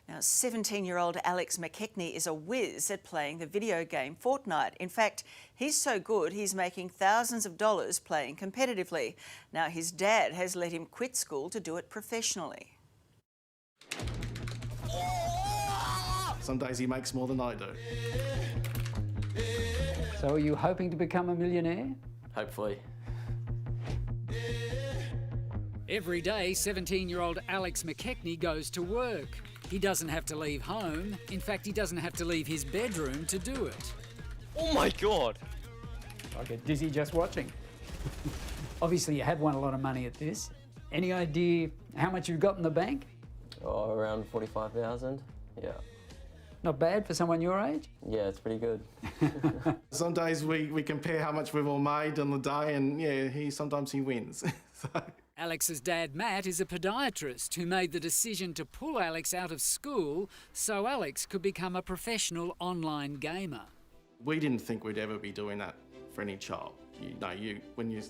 Now, 17-year-old Alex McKechnie is a whiz at playing the video game Fortnite. In fact, he's so good he's making thousands of dollars playing competitively. Now, his dad has let him quit school to do it professionally. Some days he makes more than I do. So are you hoping to become a millionaire? Hopefully. Every day, 17-year-old Alex McKechnie goes to work. He doesn't have to leave home. In fact, he doesn't have to leave his bedroom to do it. Oh my God! I get dizzy just watching. Obviously, you have won a lot of money at this. Any idea how much you've got in the bank? Oh, around 45,000, yeah. Not bad for someone your age? Yeah, it's pretty good. Some days we compare how much we've all made on the day, and yeah, sometimes he wins. So. Alex's dad, Matt, is a podiatrist who made the decision to pull Alex out of school so Alex could become a professional online gamer. We didn't think we'd ever be doing that for any child. When you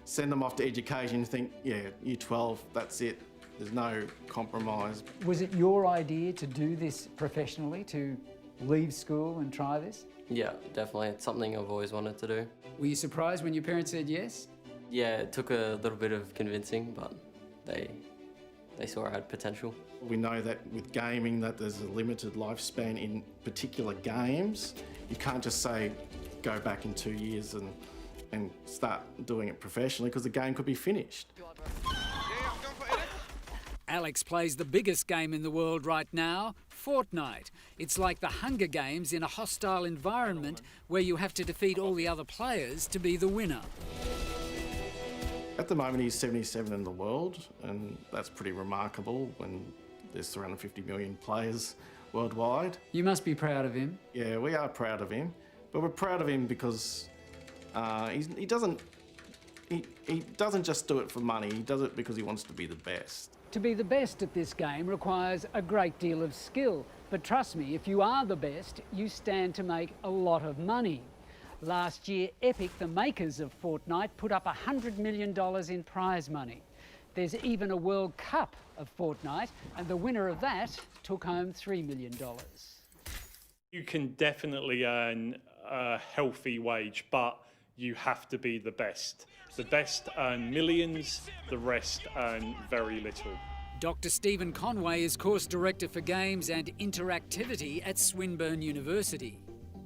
send them off to education, you think, yeah, year 12, that's it. There's no compromise. Was it your idea to do this professionally, to leave school and try this? Yeah, definitely. It's something I've always wanted to do. Were you surprised when your parents said yes? Yeah, it took a little bit of convincing, but they saw I had potential. We know that with gaming that there's a limited lifespan in particular games. You can't just say, go back in 2 years and start doing it professionally, because the game could be finished. Alex plays the biggest game in the world right now, Fortnite. It's like the Hunger Games in a hostile environment where you have to defeat all the other players to be the winner. At the moment, he's 77 in the world, and that's pretty remarkable when there's 350 million players worldwide. You must be proud of him. Yeah, we are proud of him, but we're proud of him because he doesn't just do it for money. He does it because he wants to be the best. To be the best at this game requires a great deal of skill, but trust me, if you are the best, you stand to make a lot of money. Last year, Epic, the makers of Fortnite, put up $100 million in prize money. There's even a World Cup of Fortnite, and the winner of that took home $3 million. You can definitely earn a healthy wage, but you have to be the best. The best earn millions, the rest earn very little. Dr. Stephen Conway is course director for games and interactivity at Swinburne University.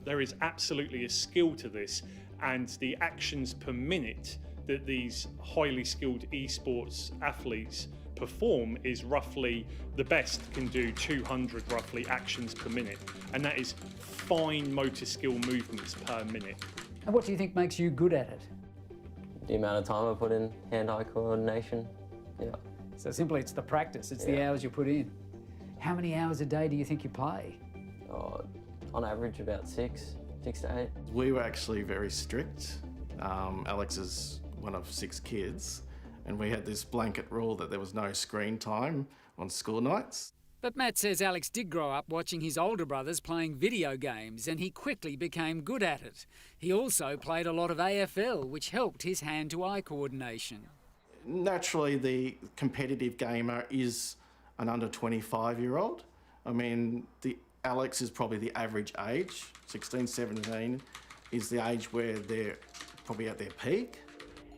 There is absolutely a skill to this, and the actions per minute that these highly skilled esports athletes perform is roughly, the best can do 200 roughly actions per minute, and that is fine motor skill movements per minute. And what do you think makes you good at it? The amount of time I put in hand-eye coordination, yeah. So simply it's the practice, it's the hours you put in. How many hours a day do you think you play? On average about 6 to 8. We were actually very strict. Alex is one of 6 kids, and we had this blanket rule that there was no screen time on school nights. But Matt says Alex did grow up watching his older brothers playing video games, and he quickly became good at it. He also played a lot of AFL, which helped his hand-to-eye coordination. Naturally, the competitive gamer is an under 25-year-old. I mean, Alex is probably the average age. 16, 17 is the age where they're probably at their peak.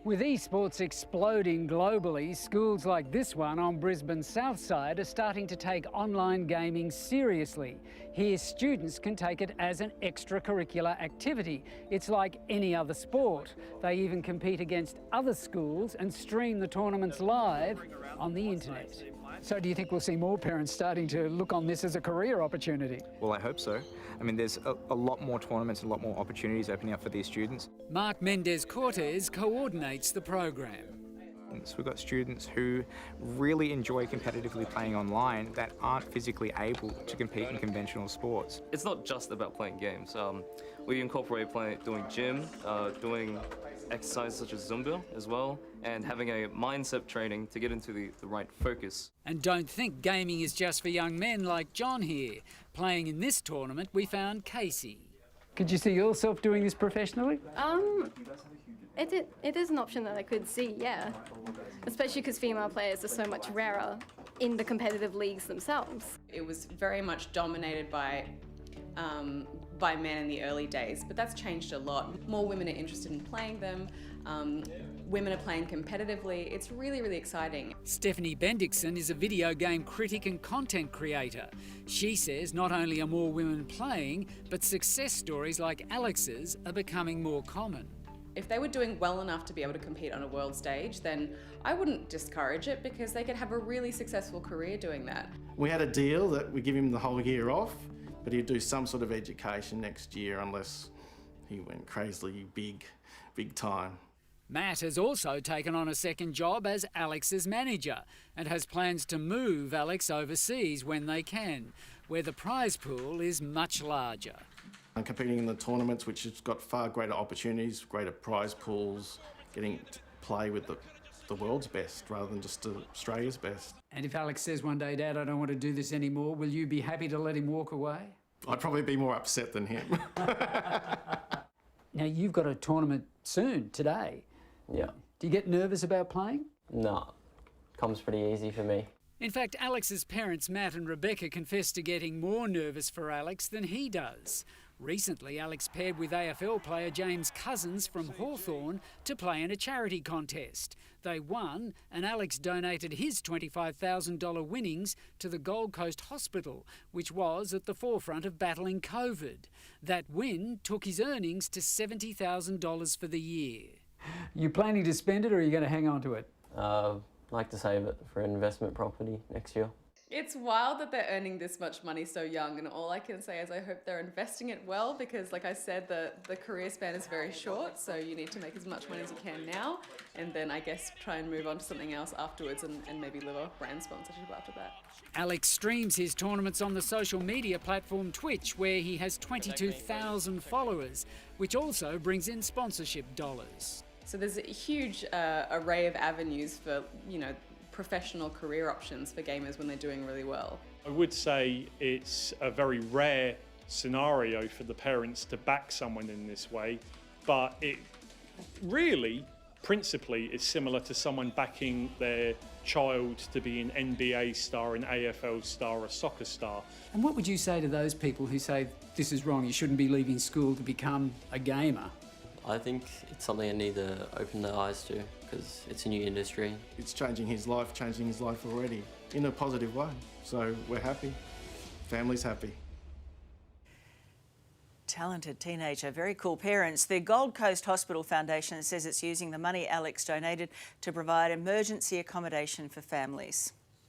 With esports exploding globally, schools like this one on Brisbane's south side are starting to take online gaming seriously. Here, students can take it as an extracurricular activity. It's like any other sport. They even compete against other schools and stream the tournaments live on the internet. So do you think we'll see more parents starting to look on this as a career opportunity? Well, I hope so. I mean, there's a lot more tournaments and a lot more opportunities opening up for these students. Mark Mendez-Cortez coordinates the program. So we've got students who really enjoy competitively playing online that aren't physically able to compete in conventional sports. It's not just about playing games. We incorporate doing gym, doing exercises such as Zumba as well, and having a mindset training to get into the right focus. And don't think gaming is just for young men like John here. Playing in this tournament, we found Casey. Could you see yourself doing this professionally? It is an option that I could see, yeah. Especially because female players are so much rarer in the competitive leagues themselves. It was very much dominated by men in the early days, but that's changed a lot. More women are interested in playing them. Women are playing competitively. It's really, really exciting. Stephanie Bendixson is a video game critic and content creator. She says not only are more women playing, but success stories like Alex's are becoming more common. If they were doing well enough to be able to compete on a world stage, then I wouldn't discourage it because they could have a really successful career doing that. We had a deal that we give him the whole year off, but he'd do some sort of education next year unless he went crazily big time. Matt has also taken on a second job as Alex's manager and has plans to move Alex overseas when they can, where the prize pool is much larger. I'm competing in the tournaments, which has got far greater opportunities, greater prize pools, getting to play with the world's best rather than just Australia's best. And if Alex says one day, Dad, I don't want to do this anymore, will you be happy to let him walk away? I'd probably be more upset than him. Now, you've got a tournament soon, today. Yeah. Do you get nervous about playing? No, comes pretty easy for me. In fact, Alex's parents, Matt and Rebecca, confess to getting more nervous for Alex than he does. Recently, Alex paired with AFL player James Cousins from Hawthorn to play in a charity contest. They won, and Alex donated his $25,000 winnings to the Gold Coast Hospital, which was at the forefront of battling COVID. That win took his earnings to $70,000 for the year. You planning to spend it, or are you going to hang on to it? Like to save it for an investment property next year. It's wild that they're earning this much money so young, and all I can say is I hope they're investing it well because, like I said, the career span is very short, so you need to make as much money as you can now, and then I guess try and move on to something else afterwards and maybe live a brand sponsorship after that. Alex streams his tournaments on the social media platform Twitch, where he has 22,000 followers, which also brings in sponsorship dollars. So there's a huge array of avenues for, professional career options for gamers when they're doing really well. I would say it's a very rare scenario for the parents to back someone in this way, but it really, principally, is similar to someone backing their child to be an NBA star, an AFL star, a soccer star. And what would you say to those people who say this is wrong, you shouldn't be leaving school to become a gamer? I think it's something I need to open their eyes to because it's a new industry. It's changing his life already in a positive way. So we're happy. Family's happy. Talented teenager, very cool parents. The Gold Coast Hospital Foundation says it's using the money Alex donated to provide emergency accommodation for families.